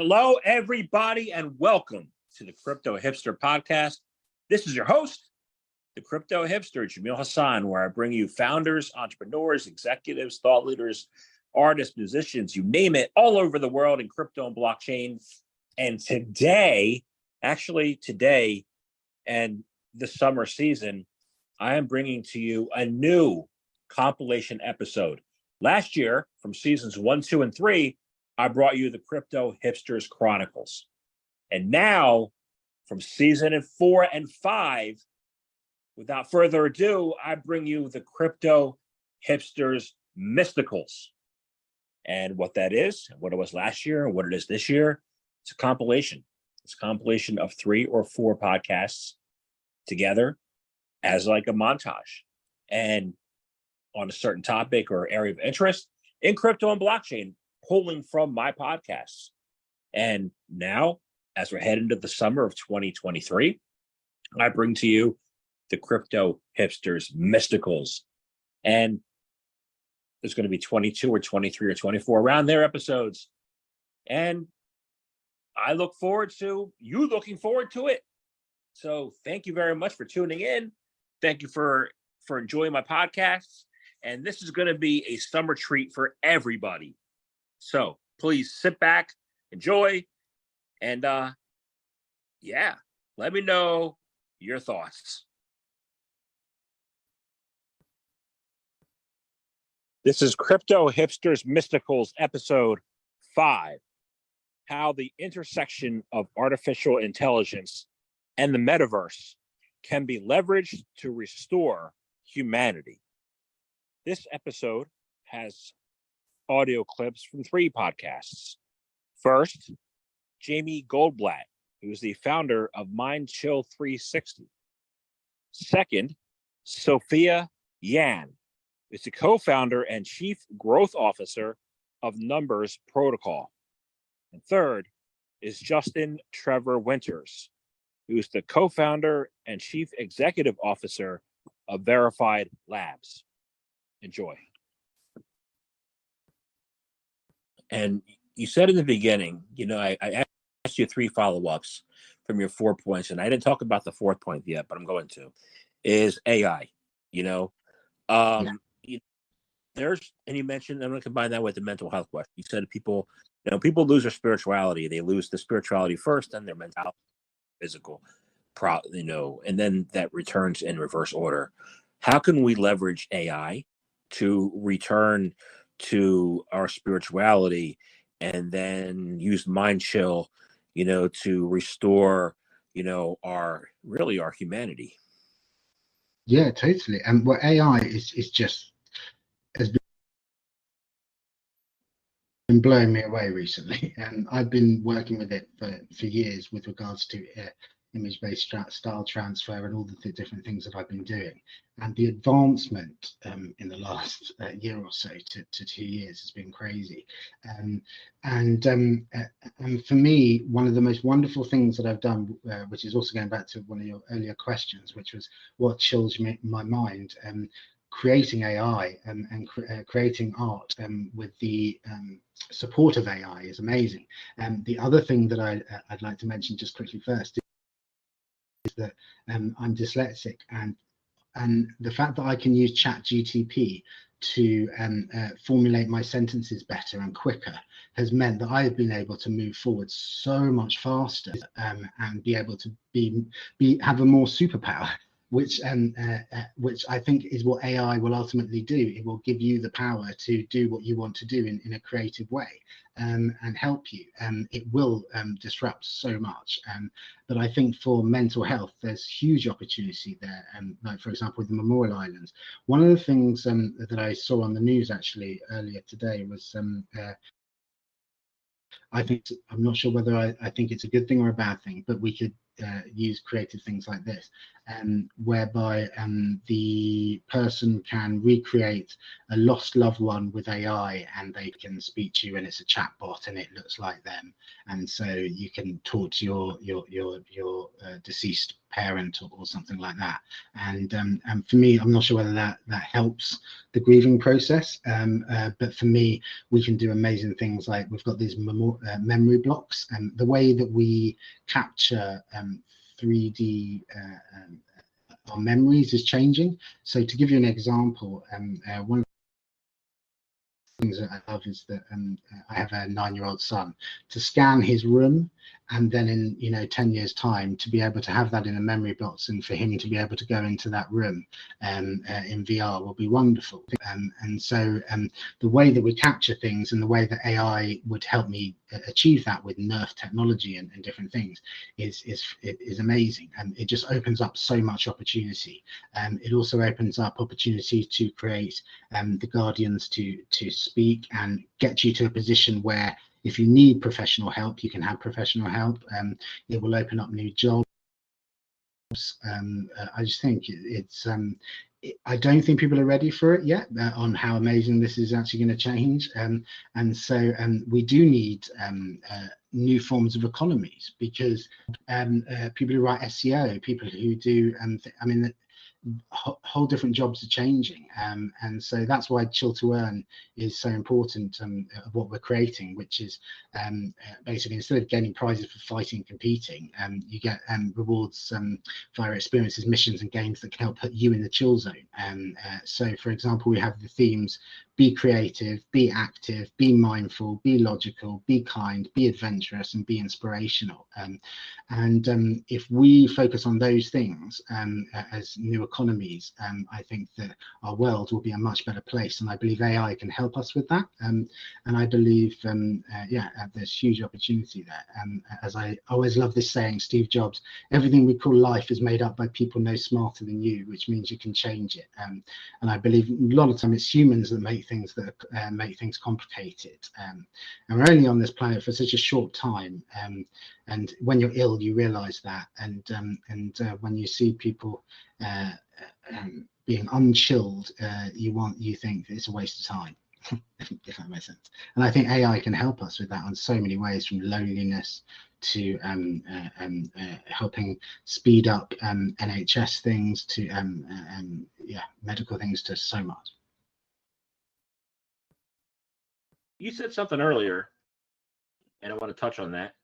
Hello, everybody, and welcome to the Crypto Hipster Podcast. This is your host, the Crypto Hipster, Jamil Hassan, where I bring you founders, entrepreneurs, executives, thought leaders, artists, musicians, you name it, all over the world in crypto and blockchain. And today and the summer season, I am bringing to you a new compilation episode. Last year, from seasons 1, 2, and 3, I brought you the Crypto Hipsters Chronicles. And now, from season 4 and 5, without further ado, I bring you the Crypto Hipsters Mysticals. And what that is, what it was last year, and what it is this year, it's a compilation. It's a compilation of 3 or 4 podcasts together as like a montage. And on a certain topic or area of interest in crypto and blockchain, pulling from my podcasts. And now, as we're heading into the summer of 2023, I bring to you the Crypto Hipsters Mysticals. And there's going to be 22 or 23 or 24 around their episodes. And I look forward to you looking forward to it. So thank you very much for tuning in. Thank you for enjoying my podcasts. And this is going to be a summer treat for everybody. So please sit back, enjoy, and let me know your thoughts. This is Crypto Hipsters Mysticals episode 5, how the intersection of artificial intelligence and the metaverse can be leveraged to restore humanity. This episode has audio clips from 3 podcasts. First, Jamie Goldblatt, who is the founder of MindChill 360. Second, Sofia Yan is the co-founder and chief growth officer of Numbers Protocol. And third is Justin Trevor Winters, who is the co-founder and chief executive officer of Verified Labs. Enjoy. And you said in the beginning, I asked you 3 follow-ups from your 4 points, and I didn't talk about the 4th point yet, but I'm going to, is AI. And you mentioned, I'm going to combine that with the mental health question. You said people lose their spirituality. They lose the spirituality first, then their mentality, physical, and then that returns in reverse order. How can we leverage AI to return to our spirituality and then use MindChill, to restore, our humanity? Yeah, totally. And what AI is just has been blowing me away recently. And I've been working with it for years with regards to image-based style transfer and all the different things that I've been doing. And the advancement in the last year or so to 2 years has been crazy. And for me, one of the most wonderful things that I've done, which is also going back to one of your earlier questions, which was what chills my mind, creating AI and creating art with the support of AI is amazing. The other thing that I'd like to mention just quickly first is that I'm dyslexic, and the fact that I can use ChatGTP to formulate my sentences better and quicker has meant that I have been able to move forward so much faster and be able to have a more superpower, which I think is what AI will ultimately do. It will give you the power to do what you want to do in a creative way and help you. It will disrupt so much. But I think for mental health, there's huge opportunity there. Like, for example, with the Memorial Islands. One of the things that I saw on the news actually earlier today was I'm not sure whether I think it's a good thing or a bad thing, but we could use creative things like this, whereby the person can recreate a lost loved one with AI, and they can speak to you, and it's a chat bot, and it looks like them, and so you can talk to your deceased parent or something like that. And for me, I'm not sure whether that helps the grieving process, but for me, we can do amazing things. Like we've got these memory blocks, and the way that we capture 3D our memories is changing. So to give you an example, one of the things that I love is that I have a 9-year-old son. To scan his room, and then in 10 years time to be able to have that in a memory box, and for him to be able to go into that room in VR will be wonderful. And so the way that we capture things, and the way that AI would help me achieve that with nerf technology and different things is amazing, and it just opens up so much opportunity. It also opens up opportunity to create the guardians to speak and get you to a position where if you need professional help, you can have professional help. It will open up new jobs. I just think it's I don't think people are ready for it yet, on how amazing this is actually going to change. And so we do need new forms of economies, because people who write SEO, people who do, I mean, whole different jobs are changing, and so that's why Chill to Earn is so important of what we're creating, which is basically, instead of getting prizes for fighting and competing, you get rewards via experiences, missions and games that can help put you in the chill zone. So for example, we have the themes: be creative, be active, be mindful, be logical, be kind, be adventurous, and be inspirational. And if we focus on those things as new economies, I think that our world will be a much better place. And I believe AI can help us with that. And I believe, there's huge opportunity there. As I always love this saying, Steve Jobs, everything we call life is made up by people no smarter than you, which means you can change it. And I believe a lot of the time it's humans that make things complicated. And we're only on this planet for such a short time. And when you're ill, you realize that. And when you see people being unchilled, you think it's a waste of time, if that makes sense. And I think AI can help us with that on so many ways, from loneliness to helping speed up NHS things, to medical things, to so much. You said something earlier, and I want to touch on that.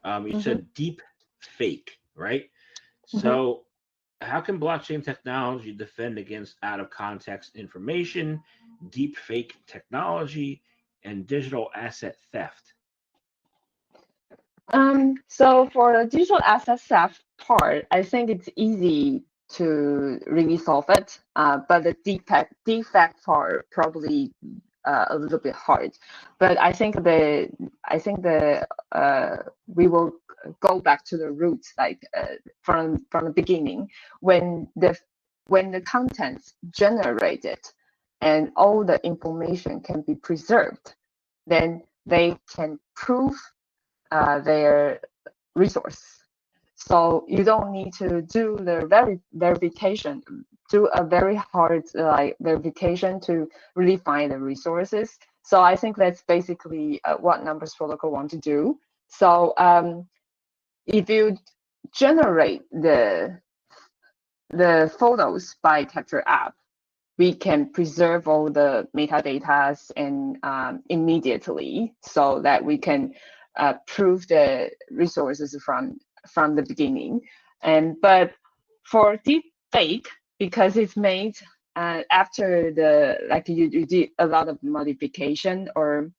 You said deep fake, right? So how can blockchain technology defend against out of context information, deep fake technology, and digital asset theft? So for the digital asset theft part, I think it's easy to really solve it, but the defect part probably a little bit hard. But I think we will go back to the roots, like from the beginning, when the content's generated and all the information can be preserved, then they can prove their resource. So you don't need to do the verification, do a very hard verification to really find the resources. So I think that's basically what Numbers Protocol want to do. So if you generate the photos by Capture app, we can preserve all the metadata and immediately, so that we can prove the resources from the beginning. But for deep fake, because it's made after you did a lot of modification, or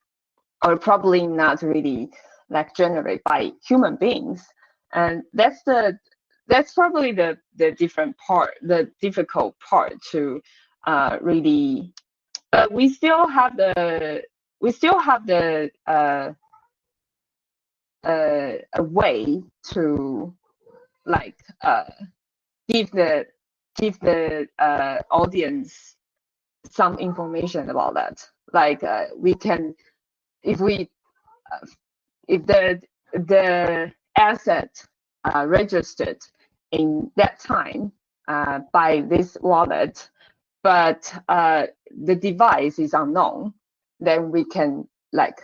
probably not really generated by human beings, and that's probably the different part, the difficult part to really. But we still have the a way to give the audience some information about that. We can, if the asset registered in that time by this wallet, but the device is unknown, then we can like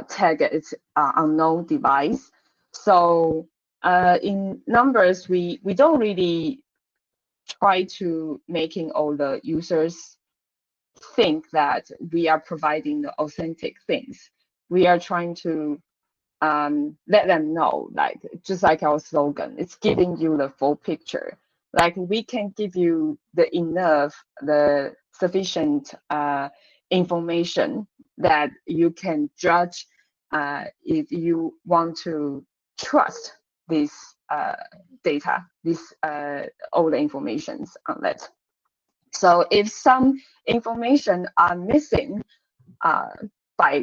tag it unknown device. So in numbers, we don't really try to making all the users think that we are providing the authentic things. We are trying to let them know, like just like our slogan, it's giving you the full picture. Like we can give you the sufficient information that you can judge if you want to trust this data, this all the informations on it. So if some information are missing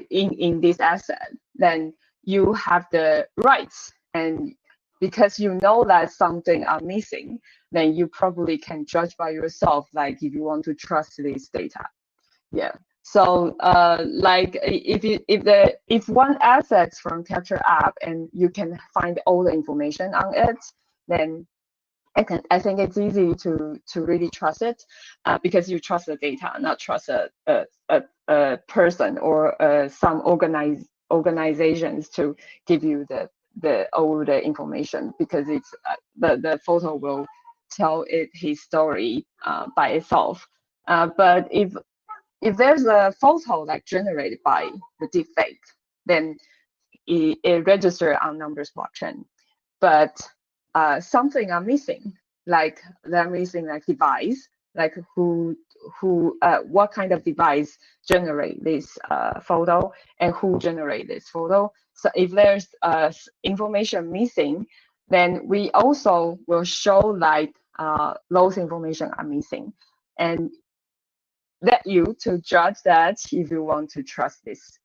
in this asset, then you have the rights, and because you know that something are missing, then you probably can judge by yourself, like if you want to trust this data. Yeah. So like if one asset from Capture app and you can find all the information on it, then I think it's easy to really trust it because you trust the data, not trust a person or some organizations to give you all the information, because it's the photo will tell his story by itself. But if there's a photo like generated by the deepfake, then it registers on Numbers blockchain. But something are missing, like they're missing like device, like what kind of device generate this photo and who generate this photo. So if there's information missing, then we also will show like those information are missing, and let you to judge that if you want to trust this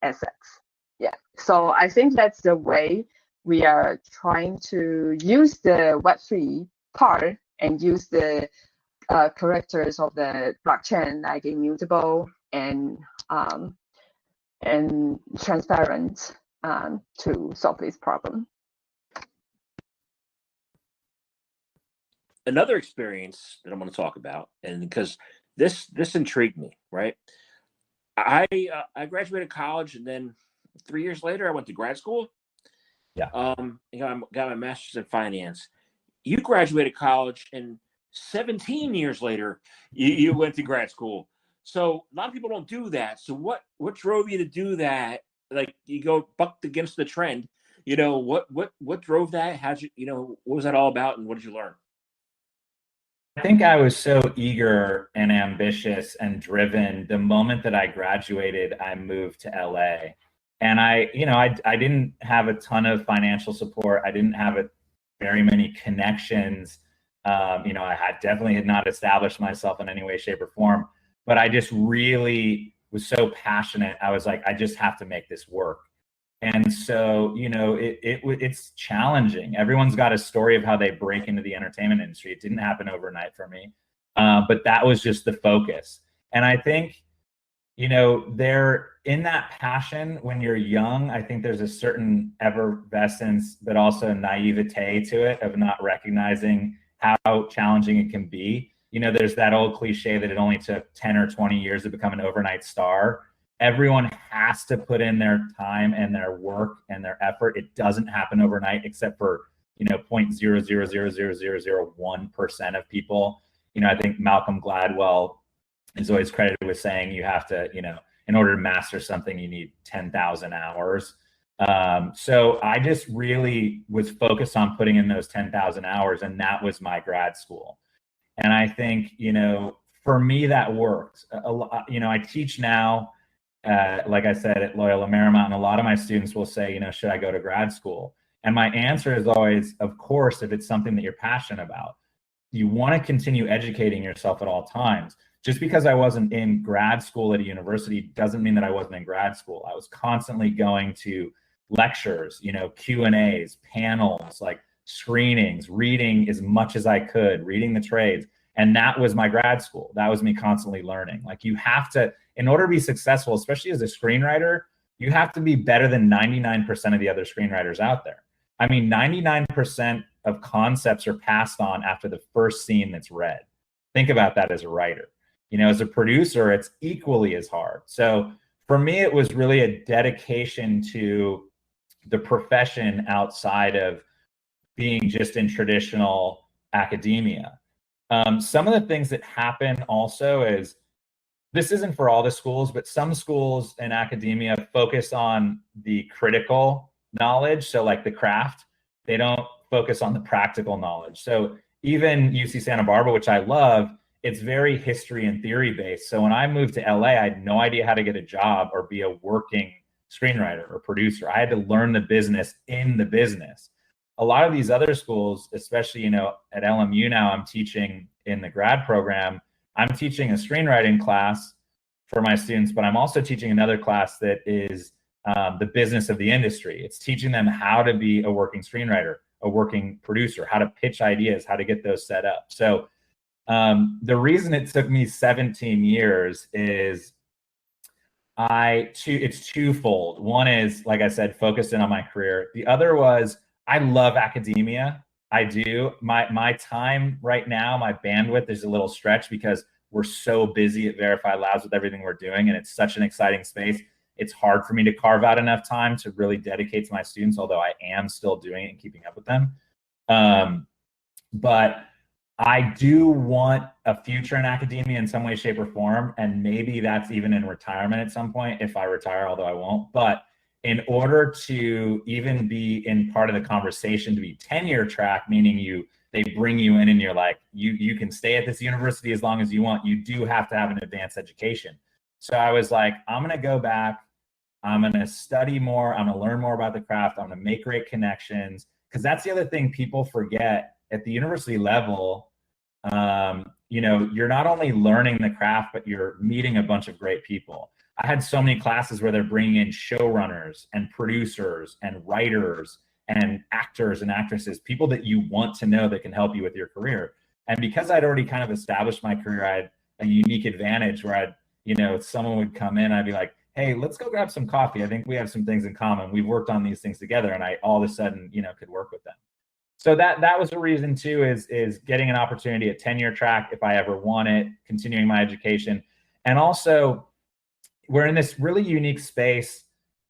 assets. Yeah, so I think that's the way we are trying to use the Web3 part and use the characters of the blockchain, like immutable and transparent, to solve this problem. Another experience that I want to talk about, and because this intrigued me, right? I graduated college, and then 3 years later, I went to grad school. Yeah. I got my master's in finance. You graduated college, and 17 years later, you went to grad school. So a lot of people don't do that. So what drove you to do that? Like, you go bucked against the trend. You know, what drove that? How'd you, what was that all about, and what did you learn? I think I was so eager and ambitious and driven. The moment that I graduated, I moved to LA. And I didn't have a ton of financial support. I didn't have very many connections. I definitely had not established myself in any way, shape, or form. But I just really was so passionate. I was like, I just have to make this work. And so, it's challenging. Everyone's got a story of how they break into the entertainment industry. It didn't happen overnight for me, but that was just the focus. And I think, there in that passion when you're young, I think there's a certain effervescence, but also naivete to it, of not recognizing how challenging it can be. There's that old cliche that it only took 10 or 20 years to become an overnight star. Everyone has to put in their time and their work and their effort. It doesn't happen overnight, except for 0.0000001% of people. I think Malcolm Gladwell is always credited with saying you have to, in order to master something, you need 10,000 hours. So I just really was focused on putting in those 10,000 hours, and that was my grad school. And I think, for me, that worked. I teach now. Like I said, at Loyola Marymount, and a lot of my students will say, should I go to grad school? And my answer is always, of course, if it's something that you're passionate about. You want to continue educating yourself at all times. Just because I wasn't in grad school at a university doesn't mean that I wasn't in grad school. I was constantly going to lectures, Q&As, panels, like screenings, reading as much as I could, reading the trades. And that was my grad school. That was me constantly learning. Like, you have to, in order to be successful, especially as a screenwriter, you have to be better than 99% of the other screenwriters out there. I mean, 99% of concepts are passed on after the first scene that's read. Think about that as a writer. You know, as a producer, it's equally as hard. So for me, it was really a dedication to the profession outside of being just in traditional academia. Some of the things that happen also is, this isn't for all the schools, but some schools in academia focus on the critical knowledge. So like the craft, they don't focus on the practical knowledge. So even UC Santa Barbara, which I love, it's very history and theory based. So when I moved to LA, I had no idea how to get a job or be a working screenwriter or producer. I had to learn the business in the business. A lot of these other schools, especially, you know, at LMU now, I'm teaching in the grad program. I'm teaching a screenwriting class for my students, but I'm also teaching another class that is the business of the industry. It's teaching them how to be a working screenwriter, a working producer, how to pitch ideas, how to get those set up. So the reason it took me 17 years is it's twofold. One is, like I said, focusing on my career. The other was, I love academia. I do. My time right now, my bandwidth is a little stretched because we're so busy at Verified Labs with everything we're doing, and it's such an exciting space. It's hard for me to carve out enough time to really dedicate to my students, although I am still doing it and keeping up with them. But I do want a future in academia in some way, shape, or form, and maybe that's even in retirement at some point if I retire, although I won't. But in order to even be in part of the conversation, to be tenure track, meaning they bring you in and you're like, you can stay at this university as long as you want, you do have to have an advanced education. So I was like, I'm going to go back, I'm going to study more, I'm going to learn more about the craft, I'm going to make great connections. Because that's the other thing people forget at the university level. You know, you're not only learning the craft, but you're meeting a bunch of great people. I had so many classes where they're bringing in showrunners and producers and writers and actors and actresses, people that you want to know that can help you with your career. And because I'd already kind of established my career, I had a unique advantage where someone would come in, I'd be like, hey, let's go grab some coffee. I think we have some things in common. We've worked on these things together, and I all of a sudden, could work with them. So that was a reason too, is getting an opportunity at tenure track if I ever want it, continuing my education. And also, we're in this really unique space.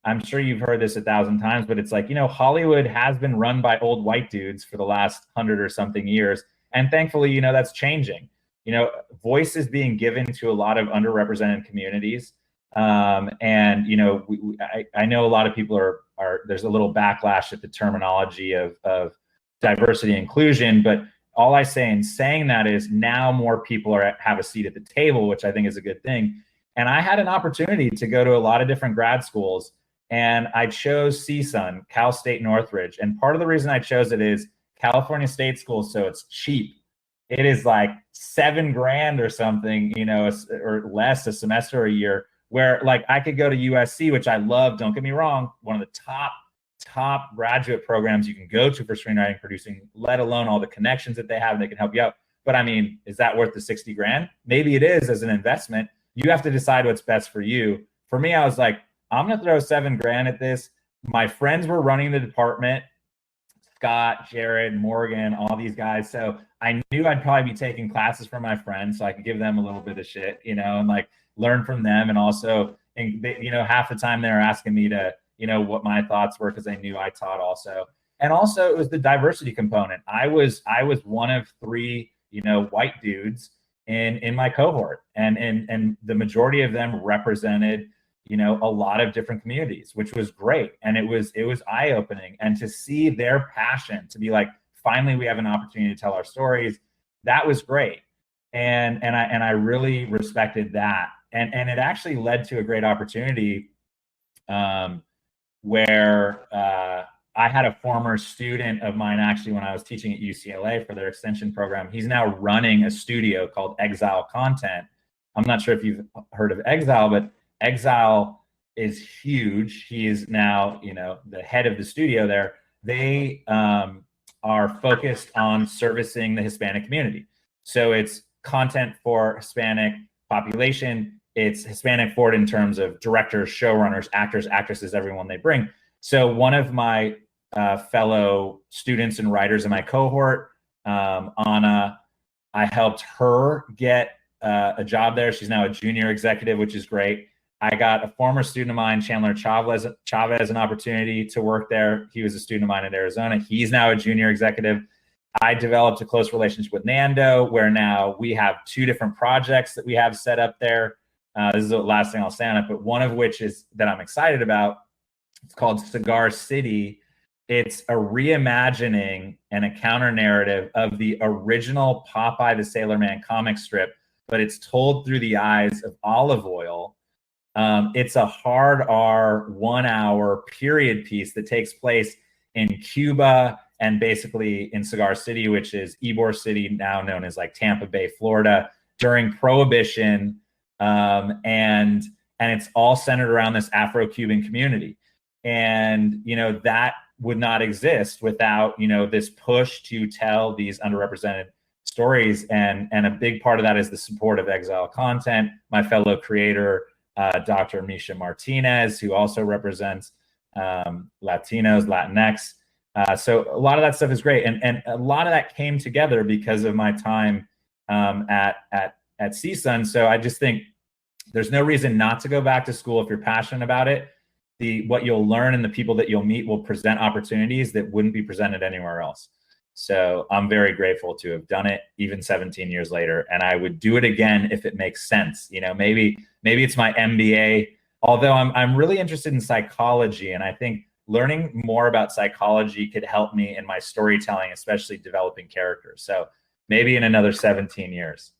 I'm sure you've heard this 1,000 times, but it's like, Hollywood has been run by old white dudes for the last 100 or something years. And thankfully, that's changing. Voice is being given to a lot of underrepresented communities. I know a lot of people are there's a little backlash at the terminology of diversity and inclusion, but all I say in saying that is now more people have a seat at the table, which I think is a good thing. And I had an opportunity to go to a lot of different grad schools, and I chose CSUN, Cal State Northridge. And part of the reason I chose it is California State School, so it's cheap. It is like $7,000 or something, or less a semester or a year, where like I could go to USC, which I love, don't get me wrong, one of the top graduate programs you can go to for screenwriting, producing, let alone all the connections that they have and they can help you out. But I mean, is that worth the $60,000? Maybe it is as an investment. You have to decide what's best for you. For me, I was like, I'm going to throw $7,000 at this. My friends were running the department, Scott, Jared, Morgan, all these guys. So I knew I'd probably be taking classes from my friends so I could give them a little bit of shit, and like learn from them. And also, half the time they were asking me to, what my thoughts were, because they knew I taught also. And also it was the diversity component. I was one of 3, white dudes in my cohort, and the majority of them represented, a lot of different communities, which was great. And it was eye-opening, and to see their passion to be like, finally, we have an opportunity to tell our stories. That was great. And I really respected that. And it actually led to a great opportunity, where I had a former student of mine, actually, when I was teaching at UCLA for their extension program. He's now running a studio called Exile Content. I'm not sure if you've heard of Exile, but Exile is huge. He is now, the head of the studio there. They are focused on servicing the Hispanic community. So it's content for Hispanic population. It's Hispanic forward in terms of directors, showrunners, actors, actresses, everyone they bring. So one of my fellow students and writers in my cohort. Anna, I helped her get a job there. She's now a junior executive, which is great. I got a former student of mine, Chandler Chavez, an opportunity to work there. He was a student of mine in Arizona. He's now a junior executive. I developed a close relationship with Nando, where now we have 2 different projects that we have set up there. This is the last thing I'll say on it, but one of which is that I'm excited about. It's called Cigar City. It's a reimagining and a counter narrative of the original Popeye the Sailor Man comic strip, but it's told through the eyes of Olive Oyl. It's a hard R 1-hour period piece that takes place in Cuba and basically in Cigar City, which is Ybor City, now known as like Tampa Bay, Florida, during Prohibition. And it's all centered around this Afro-Cuban community. And, you know, that would not exist without, you know, this push to tell these underrepresented stories. And a big part of that is the support of Exile Content, my fellow creator, Dr. Misha Martinez, who also represents Latinos, Latinx. So a lot of that stuff is great. And a lot of that came together because of my time at CSUN. So I just think there's no reason not to go back to school if you're passionate about it. What you'll learn and the people that you'll meet will present opportunities that wouldn't be presented anywhere else. So I'm very grateful to have done it, even 17 years later. And I would do it again if it makes sense. You know, maybe it's my MBA, although I'm really interested in psychology. And I think learning more about psychology could help me in my storytelling, especially developing characters. So maybe in another 17 years.